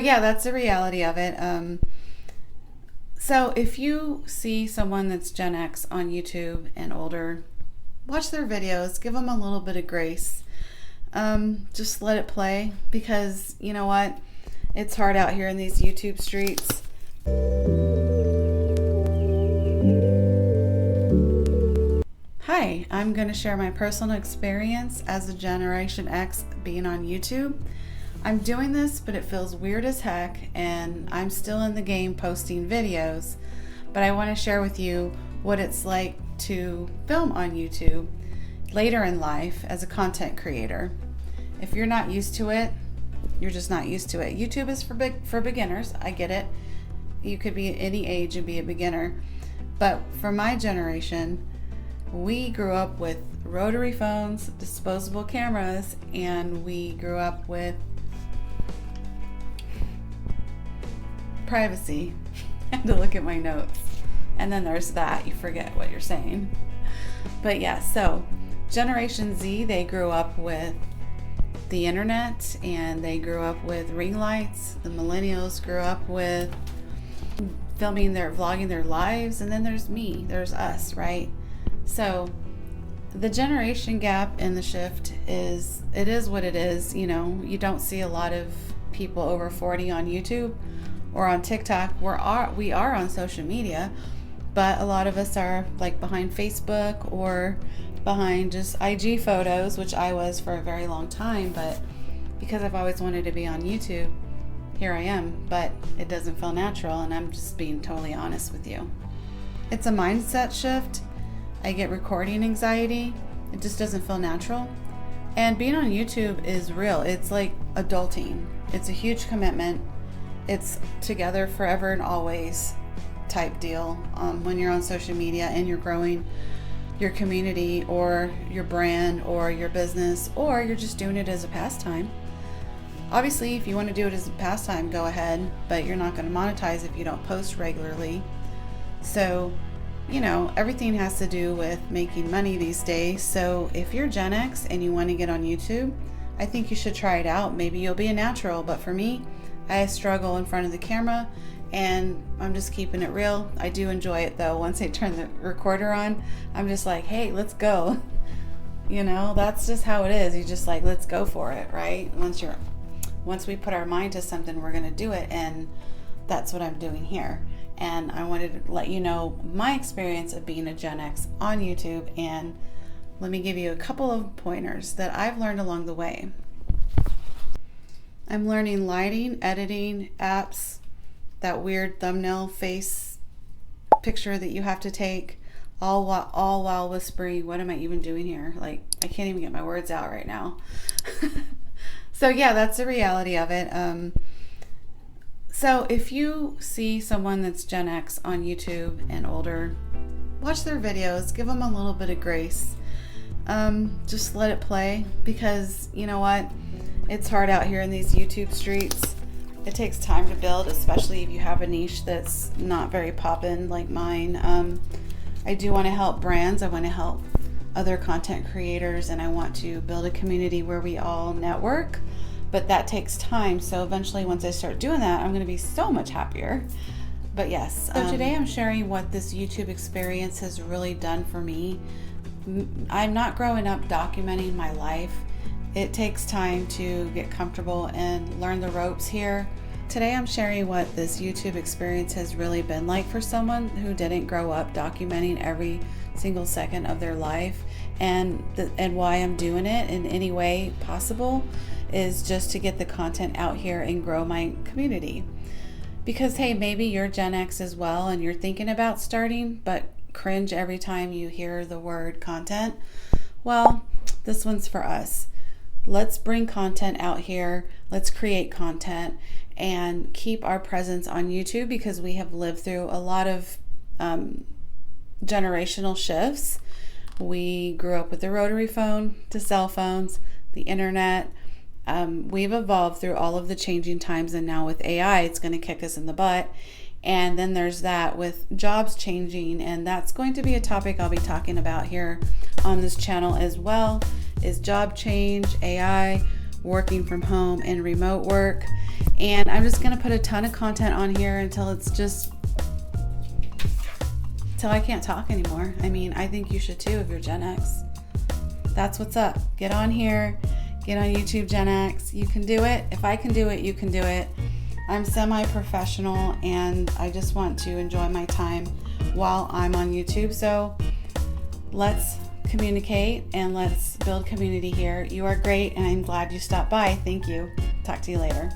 Yeah, that's the reality of it. So if you see someone that's Gen X on YouTube and older, watch their videos, give them a little bit of grace. Just let it play, because you know what? It's hard out here in these YouTube streets. Hi, I'm going to share my personal experience as a Generation X being on YouTube. I'm doing this, but it feels weird as heck, and I'm still in the game posting videos, but I want to share with you what it's like to film on YouTube later in life as a content creator. If you're not used to it, you're just not used to it. YouTube is for beginners. I get it. You could be at any age and be a beginner, but for my generation, we grew up with rotary phones, disposable cameras, and we grew up with privacy. I had to look at my notes. And then there's that. You forget what you're saying. But yeah, so Generation Z, they grew up with the internet and they grew up with ring lights. The millennials grew up with vlogging their lives. And then there's me, there's us, right? So the generation gap and the shift is what it is. You know, you don't see a lot of people over 40 on YouTube or on TikTok. We are on social media, but a lot of us are like behind Facebook or behind just IG photos, which I was for a very long time, but because I've always wanted to be on YouTube, here I am, but it doesn't feel natural, and I'm just being totally honest with you. It's a mindset shift. I get recording anxiety. It just doesn't feel natural. And being on YouTube is real. It's like adulting. It's a huge commitment. It's together forever and always type deal when you're on social media and you're growing your community or your brand or your business, or you're just doing it as a pastime. Obviously, if you want to do it as a pastime, go ahead, but you're not going to monetize if you don't post regularly. So, you know, everything has to do with making money these days. So if you're Gen X and you want to get on YouTube, I think you should try it out. Maybe you'll be a natural, but for me, I struggle in front of the camera, and I'm just keeping it real. I do enjoy it though. Once I turn the recorder on, I'm just like, hey, let's go. You know, that's just how it is. You just like, let's go for it, right? Once we put our mind to something, we're gonna do it, and that's what I'm doing here. And I wanted to let you know my experience of being a Gen X on YouTube, and let me give you a couple of pointers that I've learned along the way. I'm learning lighting, editing, apps, that weird thumbnail face picture that you have to take, all while whispering, what am I even doing here? Like, I can't even get my words out right now. So yeah, that's the reality of it. So if you see someone that's Gen X on YouTube and older, watch their videos, give them a little bit of grace. Just let it play, because you know what? It's hard out here in these YouTube streets. It takes time to build, especially if you have a niche that's not very poppin' like mine. I do want to help brands. I want to help other content creators, and I want to build a community where we all network. But that takes time. So eventually, once I start doing that, I'm going to be so much happier. But yes, so today I'm sharing what this YouTube experience has really done for me. I'm not growing up documenting my life. It takes time to get comfortable and learn the ropes here. Today I'm sharing what this YouTube experience has really been like for someone who didn't grow up documenting every single second of their life, and why I'm doing it in any way possible is just to get the content out here and grow my community. Because hey, maybe you're Gen X as well and you're thinking about starting but cringe every time you hear the word content. Well, this one's for us. Let's bring content out here. Let's create content and keep our presence on YouTube, because we have lived through a lot of generational shifts. We grew up with the rotary phone to cell phones, the internet. We've evolved through all of the changing times, and now with AI, it's going to kick us in the butt. And then there's that with jobs changing, and that's going to be a topic I'll be talking about here on this channel as well, is job change, AI, working from home and remote work. And I'm just going to put a ton of content on here until I can't talk anymore. I mean, I think you should too if you're Gen X. That's what's up. Get on here. Get on YouTube, Gen X. You can do it. If I can do it, you can do it. I'm semi-professional and I just want to enjoy my time while I'm on YouTube. So let's communicate and let's build community here. You are great and I'm glad you stopped by. Thank you. Talk to you later.